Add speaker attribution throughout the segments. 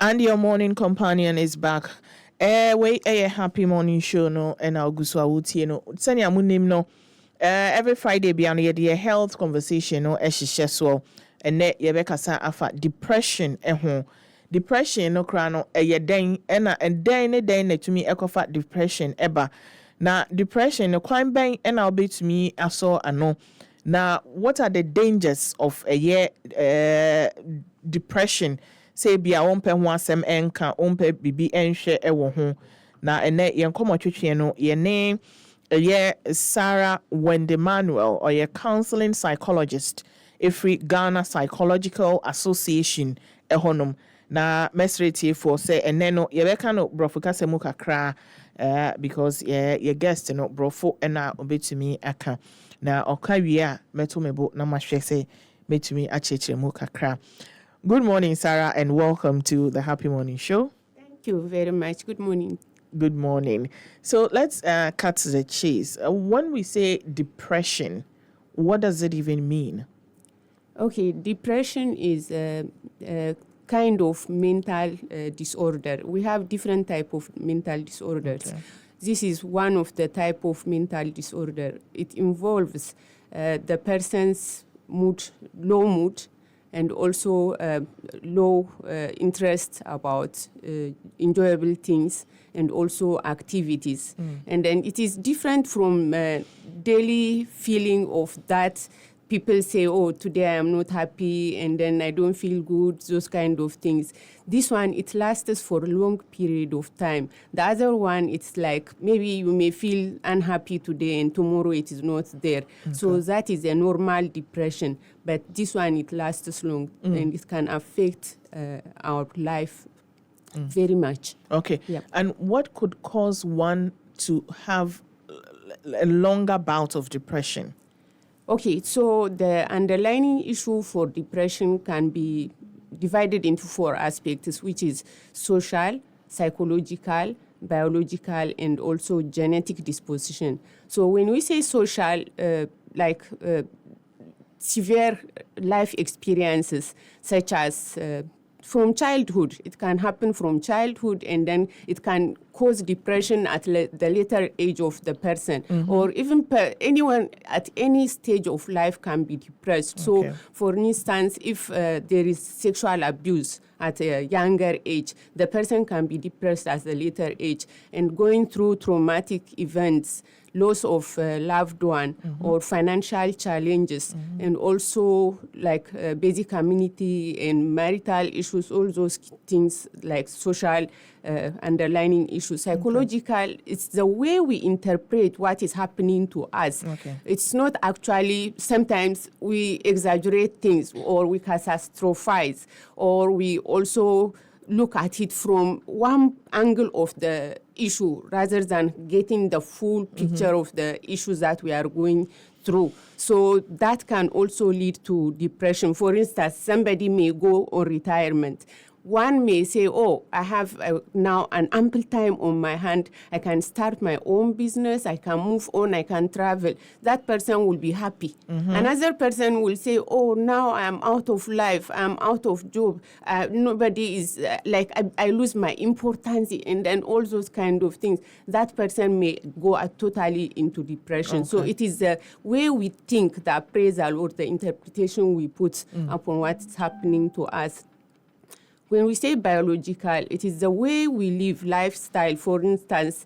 Speaker 1: And your morning companion is back. Wait, a happy morning show no, and I'll go so I would no. Send your name no. Every Friday beyond the health conversation no, so and net yebeka afa depression depression no krano den and then to me ekofa depression eba. Na depression no crime bang and I'll be to me aso ano. Now, what are the dangers of a year depression? Say be a wompe ho asem enka ompe bibi enhwe ewo ho na ene yen komo twetwe no ye ne ye Sarah Wendy Manuel or ye counseling psychologist every Ghana Psychological Association ehonum na mesreti for say ene no ye beka no brofo kasemu kakra because ye guest no brofo ena obetumi aka na okawi a meto mebo na mahwe say metumi achechire mu kakra. Good morning, Sarah, and welcome to the Happy Morning Show.
Speaker 2: Thank you very much. Good morning.
Speaker 1: Good morning. So let's cut to the chase. When we say depression, what does it even mean?
Speaker 2: Okay, depression is a kind of mental disorder. We have different type of mental disorders. Okay. This is one of the type of mental disorder. It involves the person's low mood, and also low interest about enjoyable things and also activities. And then it is different from daily feeling of that people say, oh, today I am not happy and then I don't feel good, those kind of things. This one, it lasts for a long period of time. The other one, it's like maybe you may feel unhappy today and tomorrow it is not there. Okay. So that is a normal depression. But this one, it lasts long and it can affect our life very much.
Speaker 1: Okay. Yep. And what could cause one to have a longer bout of depression?
Speaker 2: Okay, so the underlying issue for depression can be divided into 4 aspects, which is social, psychological, biological, and also genetic disposition. So when we say social, severe life experiences such as from childhood, it can happen from childhood and then it can cause depression at the later age of the person, or even anyone at any stage of life can be depressed. Okay. So, for instance, if there is sexual abuse at a younger age, the person can be depressed at a later age, and going through traumatic events, loss of loved one, or financial challenges, and also like basic community and marital issues, all those things like social underlying issues. Psychological, it's the way we interpret what is happening to us. Okay. It's not actually, sometimes we exaggerate things or we catastrophize, or we also look at it from one angle of the issue rather than getting the full picture of the issues that we are going through. So that can also lead to depression. For instance, somebody may go on retirement. One may say, oh, I have now an ample time on my hand. I can start my own business. I can move on. I can travel. That person will be happy. Another person will say, oh, now I am out of life. I am out of job. Nobody is I lose my importance, and then all those kind of things. That person may go totally into depression. Okay. So it is the way we think, the appraisal or the interpretation we put upon what's happening to us. When we say biological, it is the way we live, lifestyle, for instance,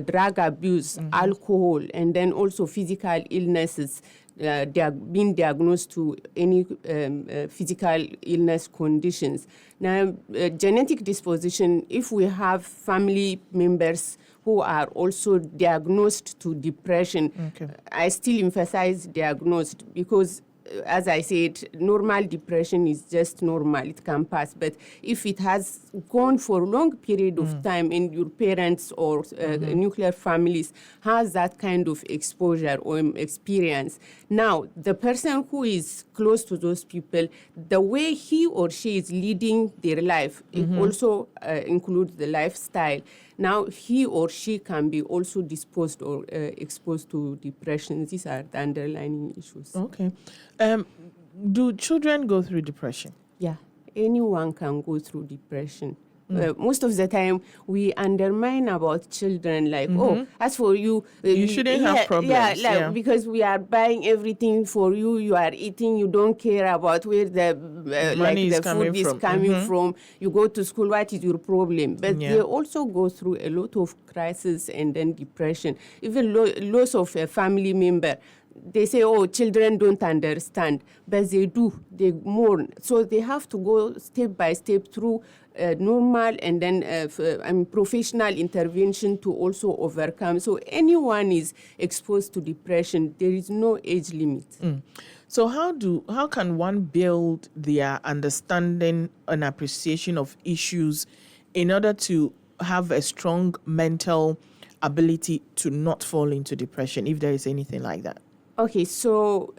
Speaker 2: drug abuse, alcohol, and then also physical illnesses, being diagnosed to any physical illness conditions. Now, genetic disposition, if we have family members who are also diagnosed to depression, I still emphasize diagnosed because as I said, normal depression is just normal. It can pass. But if it has gone for a long period of time and your parents or nuclear families has that kind of exposure or experience, now the person who is close to those people, the way he or she is leading their life, it also includes the lifestyle. Now, he or she can be also disposed or exposed to depression. These are the underlying issues.
Speaker 1: Okay. Do children go through depression?
Speaker 2: Yeah, anyone can go through depression. Most of the time, we undermine about children, like, oh, as for you,
Speaker 1: You shouldn't have problems.
Speaker 2: because we are buying everything for you, you are eating, you don't care about where the
Speaker 1: Money is
Speaker 2: the
Speaker 1: coming
Speaker 2: food is
Speaker 1: from.
Speaker 2: coming from. You go to school, what is your problem? But they also go through a lot of crisis and then depression, even loss of a family member. They say, oh, children don't understand, but they do. They mourn. So they have to go step by step through normal and then professional intervention to also overcome. So anyone is exposed to depression. There is no age limit.
Speaker 1: So how can one build their understanding and appreciation of issues in order to have a strong mental ability to not fall into depression, if there is anything like that?
Speaker 2: Okay, so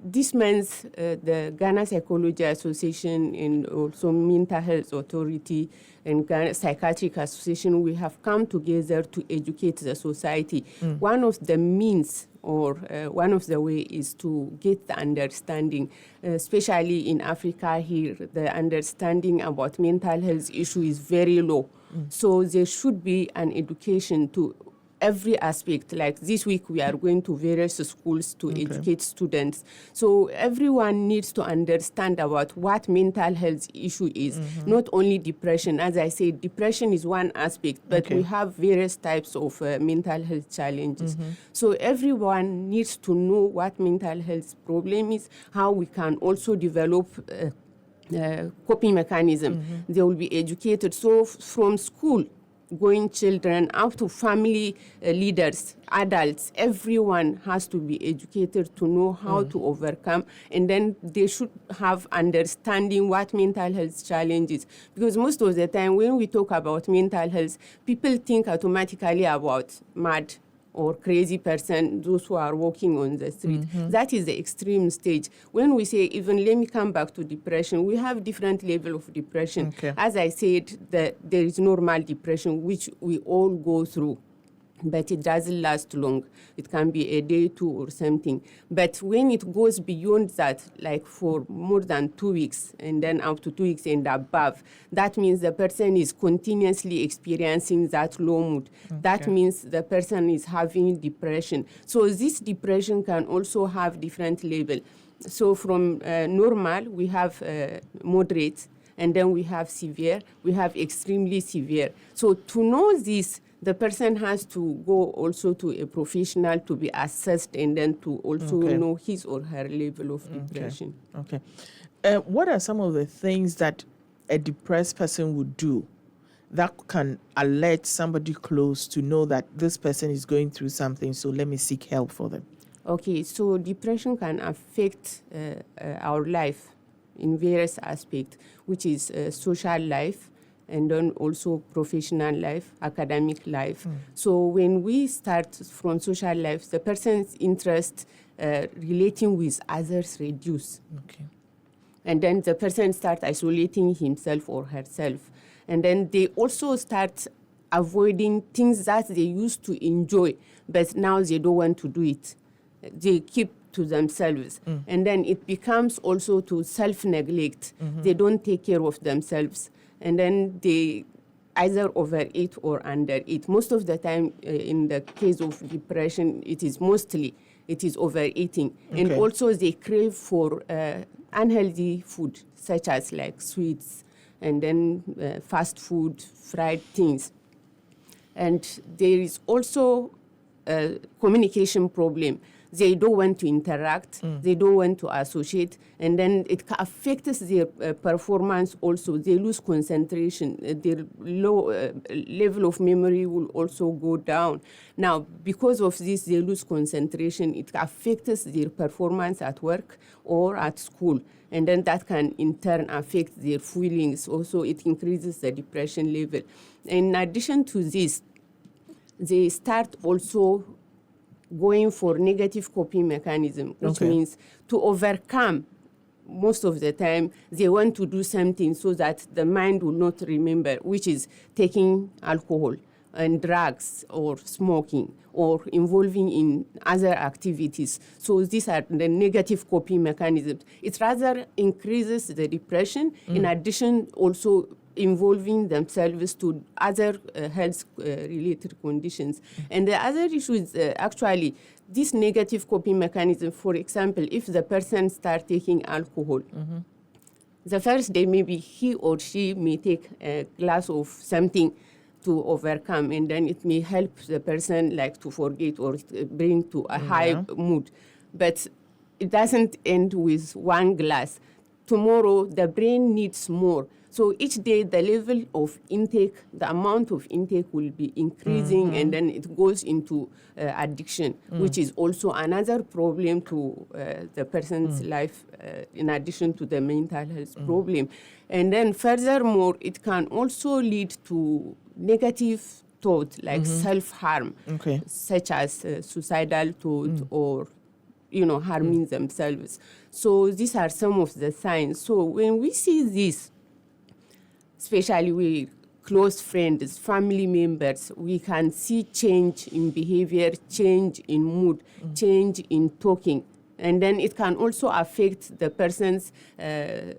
Speaker 2: this month, the Ghana Psychology Association and also Mental Health Authority and Ghana Psychiatric Association, we have come together to educate the society. One of the means or one of the way is to get the understanding, especially in Africa here, the understanding about mental health issue is very low. So there should be an education to every aspect. Like this week, we are going to various schools to educate students. So everyone needs to understand about what mental health issue is, not only depression. As I said, depression is one aspect, but we have various types of mental health challenges. So everyone needs to know what mental health problem is, how we can also develop coping mechanism. They will be educated. So from school, going children up to family leaders, adults, everyone has to be educated to know how to overcome, and then they should have understanding what mental health challenges. Because most of the time when we talk about mental health, people think automatically about mad or crazy person, those who are walking on the street. That is the extreme stage. When we say, even let me come back to depression, we have different level of depression. As I said, there is normal depression, which we all go through, but it doesn't last long. It can be a day, 2 or something. But when it goes beyond that, like for more than 2 weeks, and then up to 2 weeks and above, that means the person is continuously experiencing that low mood. That means the person is having depression. So this depression can also have different level. So from normal, we have moderate, and then we have severe, we have extremely severe. So to know this, the person has to go also to a professional to be assessed, and then to also know his or her level of depression.
Speaker 1: What are some of the things that a depressed person would do that can alert somebody close to know that this person is going through something, so let me seek help for them?
Speaker 2: Okay, so depression can affect our life in various aspects, which is social life, and then also professional life, academic life. So when we start from social life, the person's interest relating with others reduce. And then the person starts isolating himself or herself. And then they also start avoiding things that they used to enjoy, but now they don't want to do it. They keep to themselves. And then it becomes also to self-neglect. They don't take care of themselves. And then they either overeat or undereat. Most of the time, in the case of depression, it is overeating. And also they crave for unhealthy food, such as like sweets, and then fast food, fried things. And there is also a communication problem. They don't want to interact, they don't want to associate, and then it affects their performance also. They lose concentration, their low level of memory will also go down. Now, because of this, they lose concentration. It affects their performance at work or at school, and then that can in turn affect their feelings. Also, it increases the depression level. In addition to this, they start also going for negative coping mechanism, which means to overcome. Most of the time, they want to do something so that the mind will not remember, which is taking alcohol and drugs or smoking or involving in other activities. So these are the negative coping mechanisms. It rather increases the depression. In addition, also involving themselves to other health-related conditions. And the other issue is actually this negative coping mechanism. For example, if the person starts taking alcohol, the first day maybe he or she may take a glass of something to overcome, and then it may help the person like to forget or bring to a high mood. But it doesn't end with one glass. Tomorrow, the brain needs more. So each day, the level of intake, the amount of intake will be increasing, and then it goes into addiction, which is also another problem to the person's life, in addition to the mental health problem. And then furthermore, it can also lead to negative thoughts like self-harm, such as suicidal thought or harming themselves. So these are some of the signs. So when we see this, especially with close friends, family members, we can see change in behavior, change in mood, change in talking. And then it can also affect the person's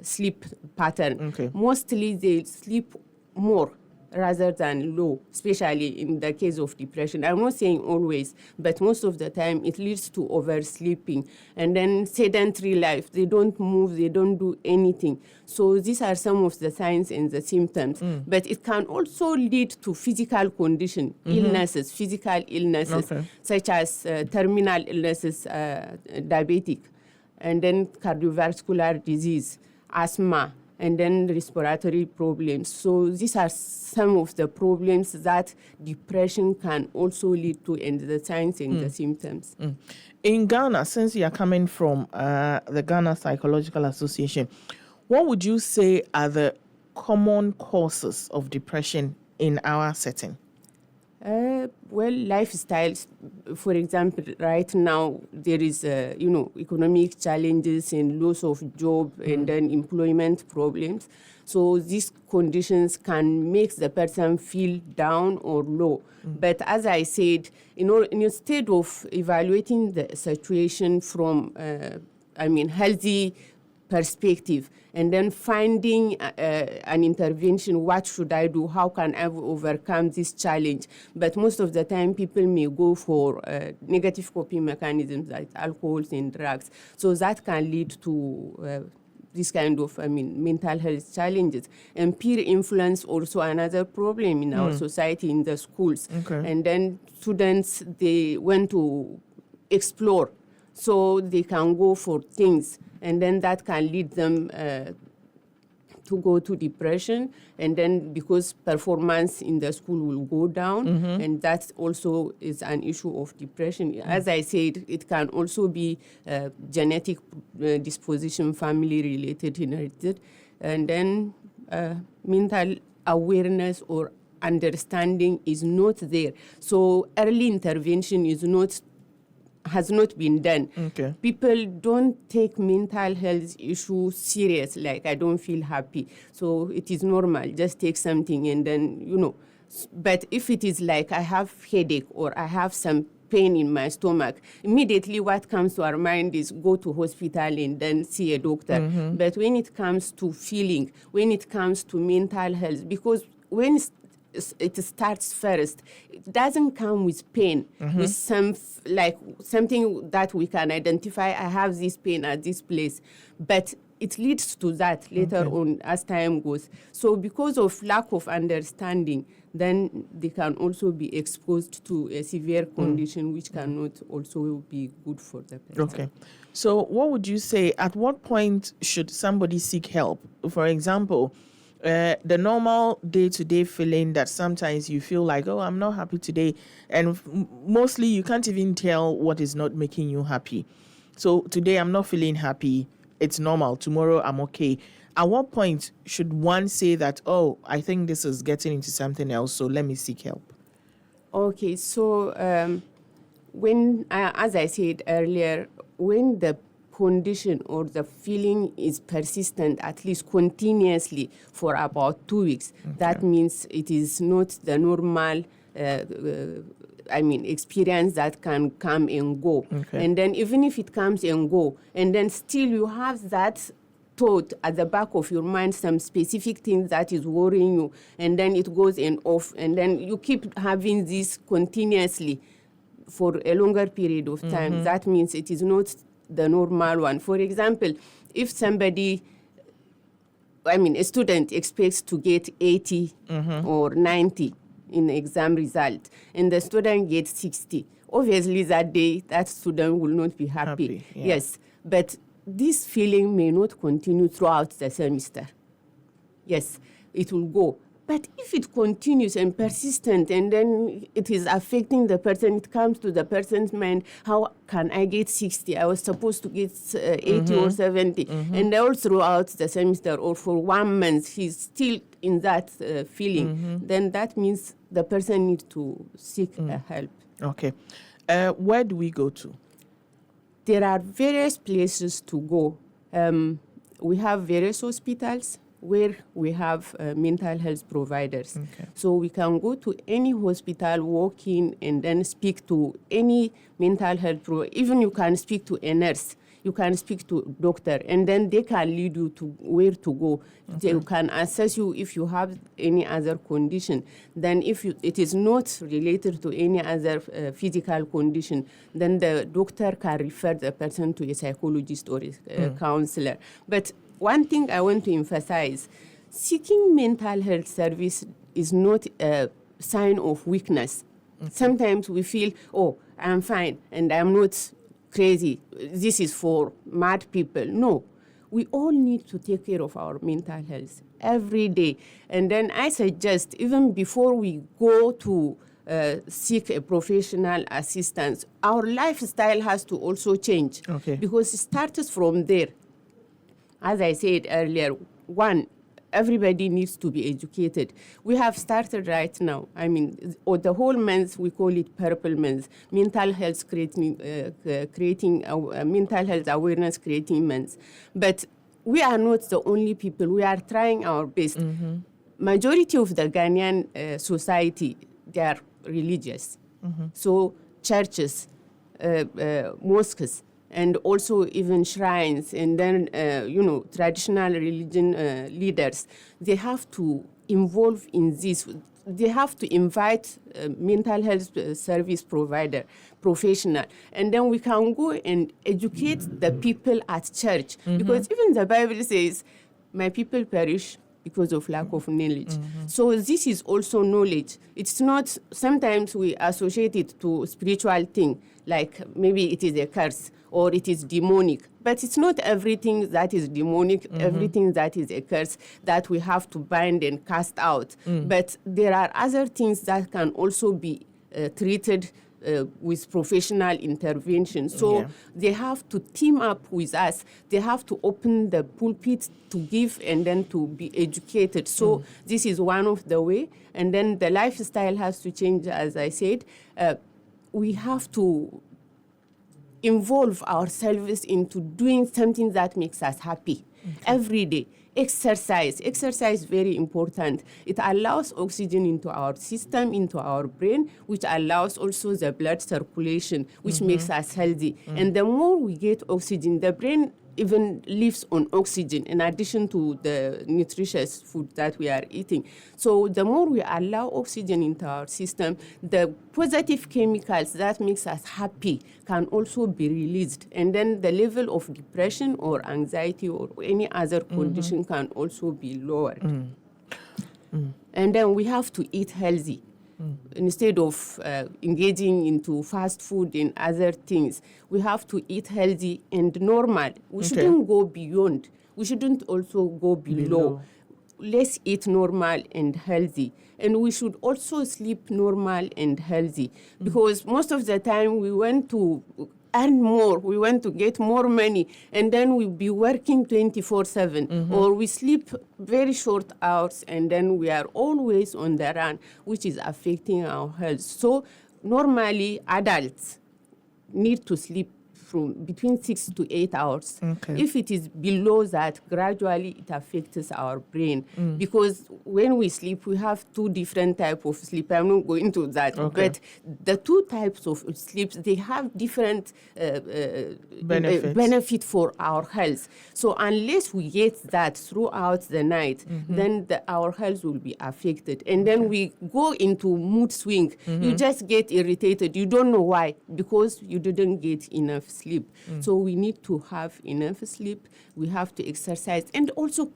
Speaker 2: sleep pattern. Mostly they sleep more rather than low, especially in the case of depression. I'm not saying always, but most of the time it leads to oversleeping. And then sedentary life, they don't move, they don't do anything. So these are some of the signs and the symptoms. But it can also lead to physical condition, illnesses, physical illnesses, such as terminal illnesses, diabetic, and then cardiovascular disease, asthma, and then respiratory problems. So these are some of the problems that depression can also lead to, and the signs and the symptoms.
Speaker 1: In Ghana, since you are coming from the Ghana Psychological Association, what would you say are the common causes of depression in our setting?
Speaker 2: Well, lifestyles, for example, right now there is, economic challenges and loss of job and then employment problems. So these conditions can make the person feel down or low. But as I said, instead of evaluating the situation from, healthy perspective, and then finding an intervention, what should I do? How can I overcome this challenge? But most of the time, people may go for negative coping mechanisms like alcohol and drugs. So that can lead to this kind of, mental health challenges. And peer influence also another problem in our society, in the schools. And then students, they want to explore, so they can go for things, and then that can lead them to go to depression, and then because performance in the school will go down, and that also is an issue of depression. As I said, it can also be genetic disposition, family-related, inherited, and then mental awareness or understanding is not there. So early intervention has not been done. People don't take mental health issues serious, like I don't feel happy, so it is normal, just take something and then, But if it is like I have headache or I have some pain in my stomach, immediately what comes to our mind is go to hospital and then see a doctor. But when it comes to feeling, when it comes to mental health, because when it starts first, it doesn't come with pain, with something that we can identify. I have this pain at this place, but it leads to that later on as time goes. So because of lack of understanding, then they can also be exposed to a severe condition, which cannot also be good for the person.
Speaker 1: So what would you say, at what point should somebody seek help? For example, the normal day-to-day feeling that sometimes you feel like, oh, I'm not happy today. And mostly you can't even tell what is not making you happy. So today I'm not feeling happy. It's normal. Tomorrow I'm okay. At what point should one say that, oh, I think this is getting into something else, so let me seek help?
Speaker 2: Okay, so when, as I said earlier, when the condition or the feeling is persistent, at least continuously for about 2 weeks, that means it is not the normal experience that can come and go. And then even if it comes and go, and then still you have that thought at the back of your mind, some specific things that is worrying you, and then it goes and off, and then you keep having this continuously for a longer period of time. That means it is not the normal one. For example, if somebody, a student expects to get 80 or 90 in exam result, and the student gets 60, obviously that day that student will not be happy.
Speaker 1: Yeah.
Speaker 2: Yes, but this feeling may not continue throughout the semester. Yes, it will go. But if it continues and persistent, and then it is affecting the person, it comes to the person's mind, how can I get 60? I was supposed to get 80 or 70. And all throughout the semester or for 1 month, he's still in that feeling. Then that means the person needs to seek help.
Speaker 1: Okay. Where do we go to?
Speaker 2: There are various places to go. We have various hospitals where we have mental health providers.
Speaker 1: Okay.
Speaker 2: So we can go to any hospital, walk in, and then speak to any mental health provider. Even you can speak to a nurse, you can speak to doctor, and then they can lead you to where to go. They can assess you if you have any other condition. Then if it is not related to any other physical condition, then the doctor can refer the person to a psychologist or a counselor. But one thing I want to emphasize, seeking mental health service is not a sign of weakness. Sometimes we feel, oh, I'm fine and I'm not crazy. This is for mad people. No, we all need to take care of our mental health every day. And then I suggest, even before we go to seek a professional assistance, our lifestyle has to also change.
Speaker 1: Okay.
Speaker 2: Because it starts from there. As I said earlier, one, everybody needs to be educated. We have started right now. Or the whole month, we call it Purple Month, mental health creating mental health awareness creating month. But we are not the only people. We are trying our best. Majority of the Ghanaian society, they are religious. So churches, mosques, and also even shrines, and then, traditional religion leaders, they have to involve in this. They have to invite mental health service provider, professional, and then we can go and educate the people at church. Because even the Bible says, my people perish because of lack of knowledge. So this is also knowledge. It's not, sometimes we associate it to spiritual thing, like maybe it is a curse or it is demonic. But it's not everything that is demonic, everything that is a curse that we have to bind and cast out. But there are other things that can also be treated with professional intervention. So they have to team up with us. They have to open the pulpit to give and then to be educated. So this is one of the way. And then the lifestyle has to change, as I said. We have to involve ourselves into doing something that makes us happy every day. Exercise is very important. It allows oxygen into our system, into our brain, which allows also the blood circulation, which makes us healthy. And the more we get oxygen, the brain even lives on oxygen in addition to the nutritious food that we are eating. So the more we allow oxygen into our system, the positive chemicals that makes us happy can also be released. And then the level of depression or anxiety or any other condition can also be lowered. And then we have to eat healthy. Instead of engaging into fast food and other things, we have to eat healthy and normal. We shouldn't go beyond. We shouldn't also go below. Let's eat normal and healthy. And we should also sleep normal and healthy. Because most of the time we want to earn more, we want to get more money, and then we'll be working 24/7, or we sleep very short hours, and then we are always on the run, which is affecting our health. So normally adults need to sleep from between 6 to 8 hours.
Speaker 1: Okay.
Speaker 2: If it is below that, gradually it affects our brain. Because when we sleep, we have 2 different types of sleep. I'm not going into that.
Speaker 1: Okay.
Speaker 2: But the 2 types of sleeps, they have different benefit for our health. So unless we get that throughout the night, then our health will be affected. And then we go into mood swing. You just get irritated. You don't know why, because you didn't get enough sleep. So we need to have enough sleep. We have to exercise and also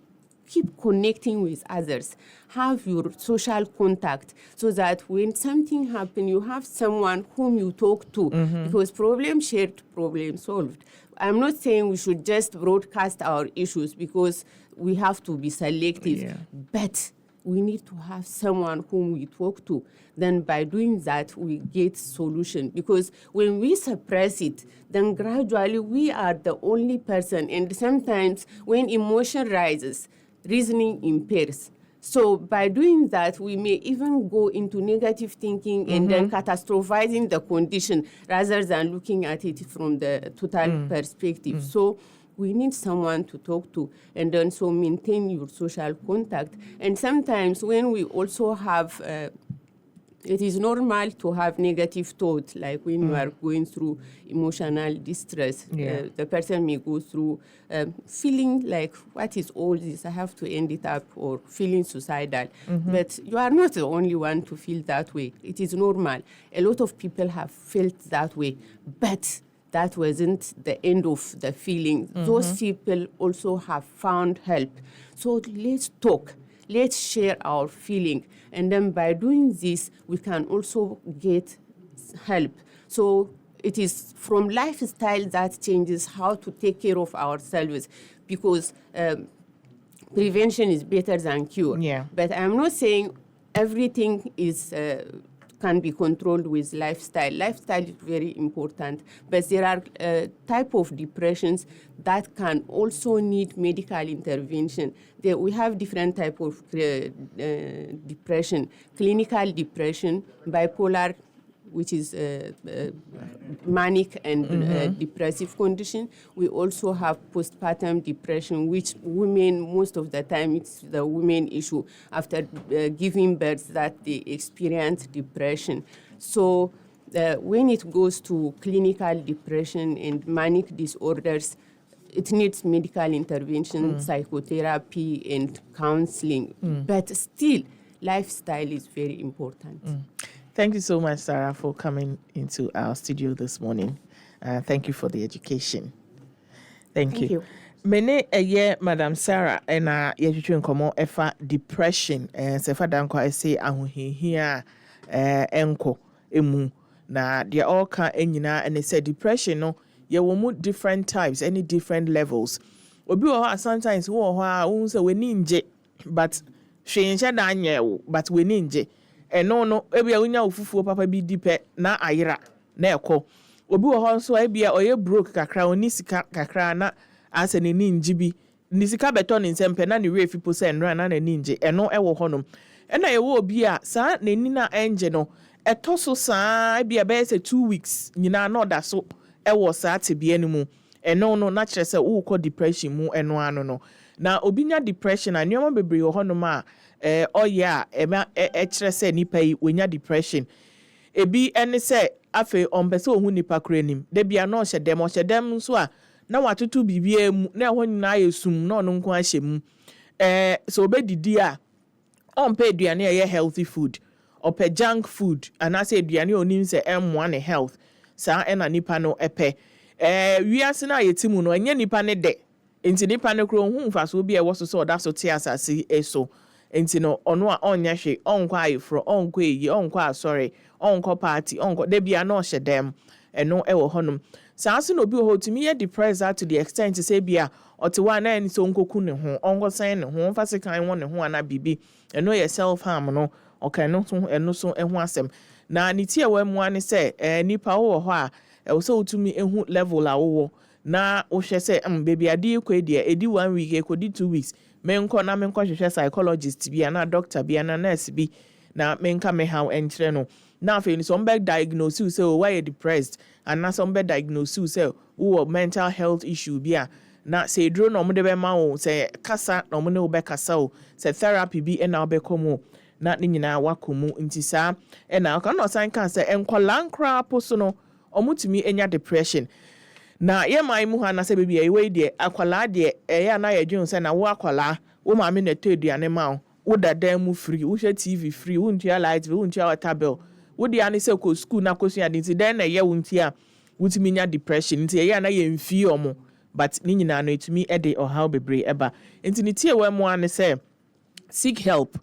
Speaker 2: keep connecting with others. Have your social contact so that when something happens, you have someone whom you talk to, because problem shared, problem solved. I'm not saying we should just broadcast our issues, because we have to be selective, but we need to have someone whom we talk to. Then by doing that, we get solution. Because when we suppress it, then gradually we are the only person. And sometimes when emotion rises, reasoning impairs. So by doing that, we may even go into negative thinking and then catastrophizing the condition rather than looking at it from the total perspective. So we need someone to talk to, and then so maintain your social contact. And sometimes when we also have it is normal to have negative thoughts, like when you are going through emotional distress. The person may go through feeling like, what is all this? I have to end it up, or feeling suicidal. But you are not the only one to feel that way. It is normal. A lot of people have felt that way. But that wasn't the end of the feeling. Those people also have found help. So let's talk. Let's share our feeling. And then by doing this, we can also get help. So it is from lifestyle that changes how to take care of ourselves, because prevention is better than cure. But I'm not saying everything is can be controlled with lifestyle. Lifestyle is very important, but there are type of depressions that can also need medical intervention. We have different type of depression: clinical depression, bipolar, which is manic and depressive condition. We also have postpartum depression, which women, most of the time, it's the women issue after giving birth that they experience depression. So when it goes to clinical depression and manic disorders, it needs medical intervention, psychotherapy, and counseling. But still, lifestyle is very important.
Speaker 1: Thank you so much, Sarah, for coming into our studio this morning. Thank you for the education. Thank you. Mene eye Madam Sarah ena yetwetwe nkomo efa depression sefa danko ese ahohihia enko emu na de all ka enyina ene say depression no ye wo mu different types, any different levels. Obi wo ha sometimes wo ho a wo say we ninje, but hwenche da anye wo, but we ninje. No, ebia unya ufufuo papa bi dipe na ayira na ekọ. Obi wo ho so ebia oye broke kakra, oni sika kakra na ase ne ninji bi. Ni sika beto ne nsempe na ne refi po se nra na ninji. Eno ewo honom. Ena ye wo obi a sa ne ni na enje no. Eto so sa ebia be se 2 weeks nyina na oda so ewo sa tebie ne mu. Eno no na kire se wo ko depression mu eno ano no. Na obi nya depression a nyoma bebre wo honom a kire se nipa yi wenya depression. Ebi ene se afe ompese ohun nipa kranim. De bia no hyedem so a na watoto bibia mu na ho nyina yesum na ono nko ahye mu. So obedidi a ompe aduane ye healthy food, ope junk food, anase aduane onim se emmoa ne health. Sa ena nipa no epe. Wiase na yetimu no enye nipa ne de. Enti nipa ne kro hu mfa so bi e wo so oda so te asase eso. Enti no ono a onya hwe onkwa ayefro onkwa eyi onkwa asori onkwa party onkwa de bia na hyedem eno ewo honum. Sa aso no bi ho timi ye depressed to the extent say bia otewa na eni so nkoku ne ho onko san ne ho mfa se kan won ne ho ana bibi eno ye self harm no okay no so eno so ehu asem na niti e wa mu ane se nipa wo ho a e so utumi ehu level a wo na wo hwe se baby adi ko edi 1 week e ko di 2 weeks menko hwehwe psychologist bi na doctor bi na nurse bi na menka me how enkyerɛ no na afei so be diagnose you say why you depressed and na some be diagnose you say who mental health issue bia na say dro no mo de be ma wo say kasa no mo ne wo be kasa wo say therapy bi e na wo be komo na ne nyina wakomu nti saa e na ka no san kan say enkola nkra poso no omutumi enya depression na ye mai mu ha na say bibia we de akwala de ya na ye dwun say na wo akwala wo ma me na teduane ma wo dada mu free wo hwe TV free wo ntua light wo ntua water bill wo de ane say ko school na kosu ade nti den na ye wo ntia wotumi nya depression nti ye na ye mfi omo but ni nyina no etumi e de how bebre eba nti ni tie we mu ane say seek help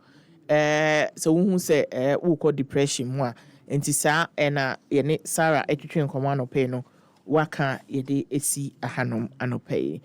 Speaker 1: so wo hu say wo ko depression mu a nti saa na ye ne Sarah etwetwe nkomo anope no waka ye de esi ahanom anope